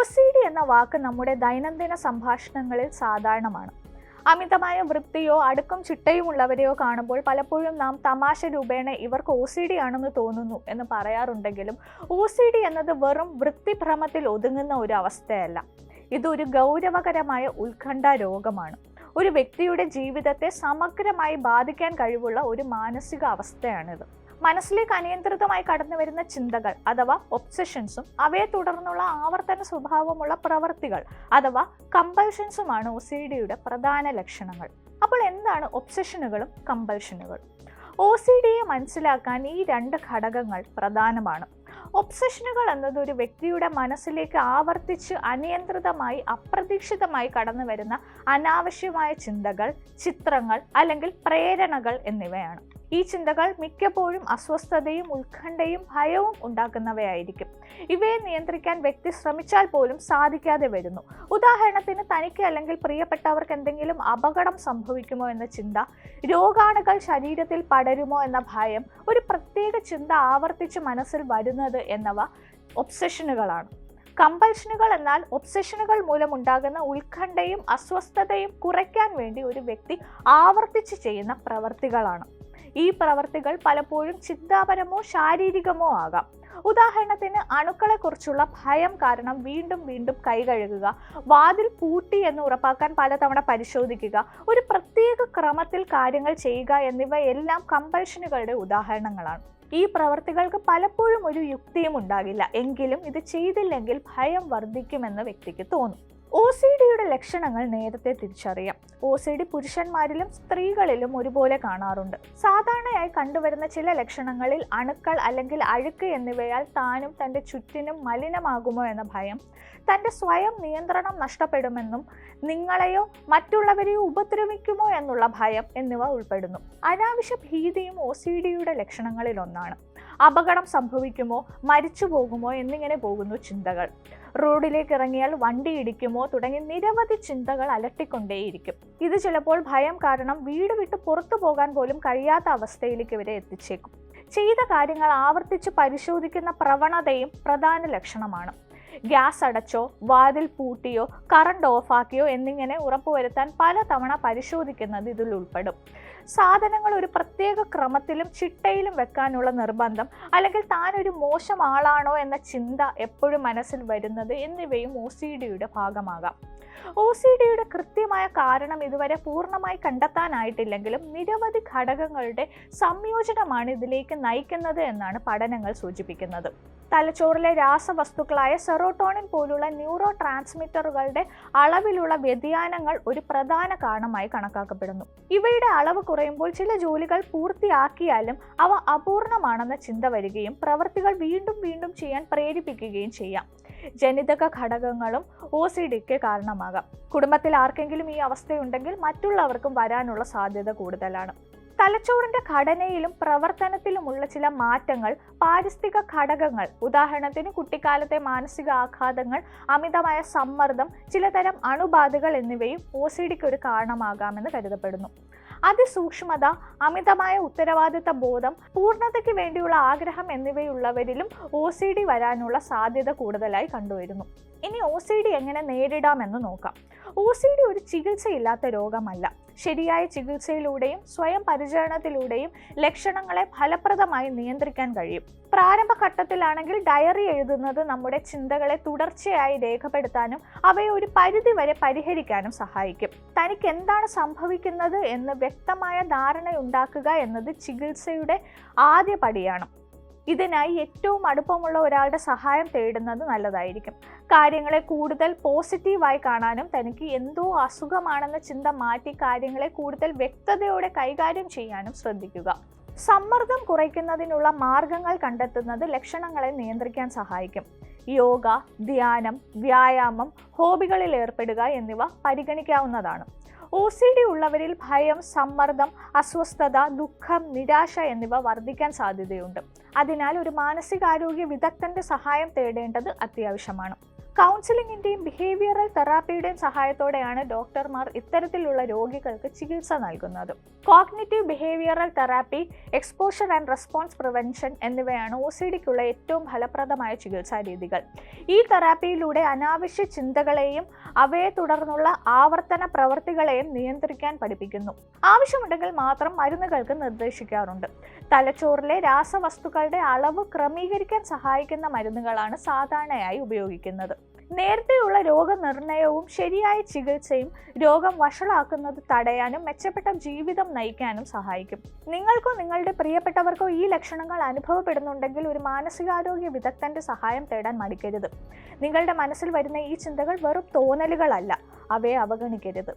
OCD എന്ന വാക്ക് നമ്മുടെ ദൈനംദിന സംഭാഷണങ്ങളിൽ സാധാരണമാണ്. അമിതമായ വൃത്തിയോ അടുക്കും ചിട്ടയുമുള്ളവരെയോ കാണുമ്പോൾ പലപ്പോഴും നാം തമാശ രൂപേണ ഇവർക്ക് OCD ആണെന്ന് തോന്നുന്നു എന്ന് പറയാറുണ്ടെങ്കിലും OCD എന്നത് വെറും വൃത്തിഭ്രമത്തിൽ ഒതുങ്ങുന്ന ഒരു അവസ്ഥയല്ല. ഇതൊരു ഗൗരവകരമായ ഉത്കണ്ഠ രോഗമാണ്. ഒരു വ്യക്തിയുടെ ജീവിതത്തെ സമഗ്രമായി ബാധിക്കാൻ കഴിവുള്ള ഒരു മാനസിക അവസ്ഥയാണിത്. മനസ്സിലേക്ക് അനിയന്ത്രിതമായി കടന്നു വരുന്ന ചിന്തകൾ അഥവാ ഒബ്സഷൻസും അവയെ തുടർന്നുള്ള ആവർത്തന സ്വഭാവമുള്ള പ്രവൃത്തികൾ അഥവാ കമ്പൽഷൻസുമാണ് OCDയുടെ പ്രധാന ലക്ഷണങ്ങൾ. അപ്പോൾ എന്താണ് ഒബ്സഷനുകളും കമ്പൽഷനുകളും? OCDയെ മനസ്സിലാക്കാൻ ഈ രണ്ട് ഘടകങ്ങൾ പ്രധാനമാണ്. ഒബ്സഷനുകൾ എന്നത് ഒരു വ്യക്തിയുടെ മനസ്സിലേക്ക് ആവർത്തിച്ച് അനിയന്ത്രിതമായി അപ്രതീക്ഷിതമായി കടന്നു വരുന്ന അനാവശ്യമായ ചിന്തകൾ, ചിത്രങ്ങൾ അല്ലെങ്കിൽ പ്രേരണകൾ എന്നിവയാണ്. ഈ ചിന്തകൾ മിക്കപ്പോഴും അസ്വസ്ഥതയും ഉത്കണ്ഠയും ഭയവും ഉണ്ടാക്കുന്നവയായിരിക്കും. ഇവയെ നിയന്ത്രിക്കാൻ വ്യക്തി ശ്രമിച്ചാൽ പോലും സാധിക്കാതെ വരുന്നു. ഉദാഹരണത്തിന്, തനിക്ക് അല്ലെങ്കിൽ പ്രിയപ്പെട്ടവർക്ക് എന്തെങ്കിലും അപകടം സംഭവിക്കുമോ എന്ന ചിന്ത, രോഗാണുക്കൾ ശരീരത്തിൽ പടരുമോ എന്ന ഭയം, ഒരു പ്രത്യേക ചിന്ത ആവർത്തിച്ച് മനസ്സിൽ വരുന്നത് എന്നിവ ഒബ്സഷനുകളാണ്. കമ്പൽഷനുകൾ എന്നാൽ ഒബ്സഷനുകൾ മൂലമുണ്ടാകുന്ന ഉത്കണ്ഠയും അസ്വസ്ഥതയും കുറയ്ക്കാൻ വേണ്ടി ഒരു വ്യക്തി ആവർത്തിച്ച് ചെയ്യുന്ന പ്രവർത്തികളാണ്. ഈ പ്രവർത്തികൾ പലപ്പോഴും ചിന്താപരമോ ശാരീരികമോ ആകാം. ഉദാഹരണത്തിന്, അണുക്കളെക്കുറിച്ചുള്ള ഭയം കാരണം വീണ്ടും വീണ്ടും കൈ കഴുകുക, വാതിൽ പൂട്ടി എന്ന് ഉറപ്പാക്കാൻ പലതവണ പരിശോധിക്കുക, ഒരു പ്രത്യേക ക്രമത്തിൽ കാര്യങ്ങൾ ചെയ്യുക എന്നിവയെല്ലാം കമ്പൽഷനുകളുടെ ഉദാഹരണങ്ങളാണ്. ഈ പ്രവർത്തികൾക്ക് പലപ്പോഴും ഒരു യുക്തിയും ഉണ്ടാകില്ല. എങ്കിലും ഇത് ചെയ്തില്ലെങ്കിൽ ഭയം വർദ്ധിക്കുമെന്ന് വ്യക്തിക്ക് തോന്നും. OCDയുടെ ലക്ഷണങ്ങൾ നേരത്തെ തിരിച്ചറിയാം. OCD പുരുഷന്മാരിലും സ്ത്രീകളിലും ഒരുപോലെ കാണാറുണ്ട്. സാധാരണയായി കണ്ടുവരുന്ന ചില ലക്ഷണങ്ങളിൽ അണുക്കൾ അല്ലെങ്കിൽ അഴുക്ക് എന്നിവയാൽ താനും തൻ്റെ ചുറ്റിനും മലിനമാകുമോ എന്ന ഭയം, തൻ്റെ സ്വയം നിയന്ത്രണം നഷ്ടപ്പെടുമെന്നും നിങ്ങളെയോ മറ്റുള്ളവരെയോ ഉപദ്രവിക്കുമോ എന്നുള്ള ഭയം എന്നിവ ഉൾപ്പെടുന്നു. അനാവശ്യ ഭീതിയും OCDയുടെ ലക്ഷണങ്ങളിൽ ഒന്നാണ്. അപകടം സംഭവിക്കുമോ, മരിച്ചു പോകുമോ എന്നിങ്ങനെ പോകുന്നു ചിന്തകൾ. റോഡിലേക്ക് ഇറങ്ങിയാൽ വണ്ടി ഇടിക്കുമോ തുടങ്ങി നിരവധി ചിന്തകൾ അലട്ടിക്കൊണ്ടേയിരിക്കും. ഇത് ചിലപ്പോൾ ഭയം കാരണം വീട് വിട്ട് പുറത്തു പോകാൻ പോലും കഴിയാത്ത അവസ്ഥയിലേക്ക് ഇവരെ എത്തിച്ചേക്കും. ചെയ്ത കാര്യങ്ങൾ ആവർത്തിച്ച് പരിശോധിക്കുന്ന പ്രവണതയും പ്രധാന ലക്ഷണമാണ്. ഗ്യാസ് അടച്ചോ, വാതിൽ പൂട്ടിയോ, കറണ്ട് ഓഫാക്കിയോ എന്നിങ്ങനെ ഉറപ്പുവരുത്താൻ പലതവണ പരിശോധിക്കുന്നത് ഇതിൽ ഉൾപ്പെടും. സാധനങ്ങൾ ഒരു പ്രത്യേക ക്രമത്തിലും ചിട്ടയിലും വെക്കാനുള്ള നിർബന്ധം, അല്ലെങ്കിൽ താൻ ഒരു മോശം ആളാണോ എന്ന ചിന്ത എപ്പോഴും മനസ്സിൽ വരുന്നത് എന്നിവയും OCDയുടെ ഭാഗമാകാം. OCDയുടെ കൃത്യമായ കാരണം ഇതുവരെ പൂർണ്ണമായി കണ്ടെത്താനായിട്ടില്ലെങ്കിലും നിരവധി ഘടകങ്ങളുടെ സംയോജനമാണ് ഇതിലേക്ക് നയിക്കുന്നത് എന്നാണ് പഠനങ്ങൾ സൂചിപ്പിക്കുന്നത്. തലച്ചോറിലെ രാസവസ്തുക്കളായ സെറോട്ടോണിൻ പോലുള്ള ന്യൂറോ ട്രാൻസ്മിറ്ററുകളുടെ അളവിലുള്ള വ്യതിയാനങ്ങൾ ഒരു പ്രധാന കാരണമായി കണക്കാക്കപ്പെടുന്നു. ഇവയുടെ അളവ് കുറയുമ്പോൾ ചില ജോലികൾ പൂർത്തിയാക്കിയാലും അവ അപൂർണമാണെന്ന ചിന്ത വരികയും പ്രവൃത്തികൾ വീണ്ടും വീണ്ടും ചെയ്യാൻ പ്രേരിപ്പിക്കുകയും ചെയ്യാം. ജനിതക ഘടകങ്ങളും OCDക്ക് കാരണമാകാം. കുടുംബത്തിൽ ആർക്കെങ്കിലും ഈ അവസ്ഥയുണ്ടെങ്കിൽ മറ്റുള്ളവർക്കും വരാനുള്ള സാധ്യത കൂടുതലാണ്. തലച്ചോറിന്റെ ഘടനയിലും പ്രവർത്തനത്തിലുമുള്ള ചില മാറ്റങ്ങൾ, പാരിസ്ഥിതിക ഘടകങ്ങൾ, ഉദാഹരണത്തിന് കുട്ടിക്കാലത്തെ മാനസിക ആഘാതങ്ങൾ, അമിതമായ സമ്മർദ്ദം, ചിലതരം അണുബാധകൾ എന്നിവയും OCDക്ക് ഒരു കാരണമാകാമെന്ന് കരുതപ്പെടുന്നു. അതിസൂക്ഷ്മത, അമിതമായ ഉത്തരവാദിത്ത ബോധം, പൂർണ്ണതയ്ക്ക് വേണ്ടിയുള്ള ആഗ്രഹം എന്നിവയുള്ളവരിലും OCD വരാനുള്ള സാധ്യത കൂടുതലായി കണ്ടുവരുന്നു. ഇനി OCD എങ്ങനെ നേരിടാമെന്ന് നോക്കാം. OCD ഒരു ചികിത്സയില്ലാത്ത രോഗമല്ല. ശരിയായ ചികിത്സയിലൂടെയും സ്വയം പരിചരണത്തിലൂടെയും ലക്ഷണങ്ങളെ ഫലപ്രദമായി നിയന്ത്രിക്കാൻ കഴിയും. പ്രാരംഭഘട്ടത്തിലാണെങ്കിൽ ഡയറി എഴുതുന്നത് നമ്മുടെ ചിന്തകളെ തുടർച്ചയായി രേഖപ്പെടുത്താനും അവയെ ഒരു പരിധിവരെ പരിഹരിക്കാനും സഹായിക്കും. തനിക്ക് എന്താണ് സംഭവിക്കുന്നത് എന്ന് വ്യക്തമായ ധാരണയുണ്ടാക്കുക എന്നത് ചികിത്സയുടെ ആദ്യ പടിയാണ്. ഇതിനായി ഏറ്റവും അടുപ്പമുള്ള ഒരാളുടെ സഹായം തേടുന്നത് നല്ലതായിരിക്കും. കാര്യങ്ങളെ കൂടുതൽ പോസിറ്റീവായി കാണാനും തനിക്ക് എന്തോ അസുഖമാണെന്ന ചിന്ത മാറ്റി കാര്യങ്ങളെ കൂടുതൽ വ്യക്തതയോടെ കൈകാര്യം ചെയ്യാനും ശ്രദ്ധിക്കുക. സമ്മർദ്ദം കുറയ്ക്കുന്നതിനുള്ള മാർഗങ്ങൾ കണ്ടെത്തുന്നത് ലക്ഷണങ്ങളെ നിയന്ത്രിക്കാൻ സഹായിക്കും. യോഗ, ധ്യാനം, വ്യായാമം, ഹോബികളിൽ ഏർപ്പെടുക എന്നിവ പരിഗണിക്കാവുന്നതാണ്. OCD ഉള്ളവരിൽ ഭയം, സമ്മർദ്ദം, അസ്വസ്ഥത, ദുഃഖം, നിരാശ എന്നിവ വർദ്ധിക്കാൻ സാധ്യതയുണ്ട്. അതിനാൽ ഒരു മാനസികാരോഗ്യ വിദഗ്ധന്റെ സഹായം തേടേണ്ടത് അത്യാവശ്യമാണ്. കൗൺസിലിംഗിന്റെയും ബിഹേവിയറൽ തെറാപ്പിയുടെയും സഹായത്തോടെയാണ് ഡോക്ടർമാർ ഇത്തരത്തിലുള്ള രോഗികൾക്ക് ചികിത്സ നൽകുന്നത്. Cognitive behavioural therapy, exposure and response prevention എന്നിവയാണ് OCDക്കുള്ള ഏറ്റവും ഫലപ്രദമായ ചികിത്സാ രീതികൾ. ഈ തെറാപ്പിയിലൂടെ അനാവശ്യ ചിന്തകളെയും അവയെ തുടർന്നുള്ള ആവർത്തന പ്രവൃത്തികളെയും നിയന്ത്രിക്കാൻ പഠിപ്പിക്കുന്നു. ആവശ്യമുണ്ടെങ്കിൽ മാത്രം മരുന്നുകൾക്ക് നിർദ്ദേശിക്കാറുണ്ട്. തലച്ചോറിലെ രാസവസ്തുക്കളുടെ അളവ് ക്രമീകരിക്കാൻ സഹായിക്കുന്ന മരുന്നുകളാണ് സാധാരണയായി ഉപയോഗിക്കുന്നത്. നേരത്തെയുള്ള രോഗനിർണയവും ശരിയായ ചികിത്സയും രോഗം വഷളാക്കുന്നത് തടയാനും മെച്ചപ്പെട്ട ജീവിതം നയിക്കാനും സഹായിക്കും. നിങ്ങൾക്കോ നിങ്ങളുടെ പ്രിയപ്പെട്ടവർക്കോ ഈ ലക്ഷണങ്ങൾ അനുഭവപ്പെടുന്നുണ്ടെങ്കിൽ ഒരു മാനസികാരോഗ്യ വിദഗ്ധന്റെ സഹായം തേടാൻ മടിക്കരുത്. നിങ്ങളുടെ മനസ്സിൽ വരുന്ന ഈ ചിന്തകൾ വെറും തോന്നലുകളല്ല, അവയെ അവഗണിക്കരുത്.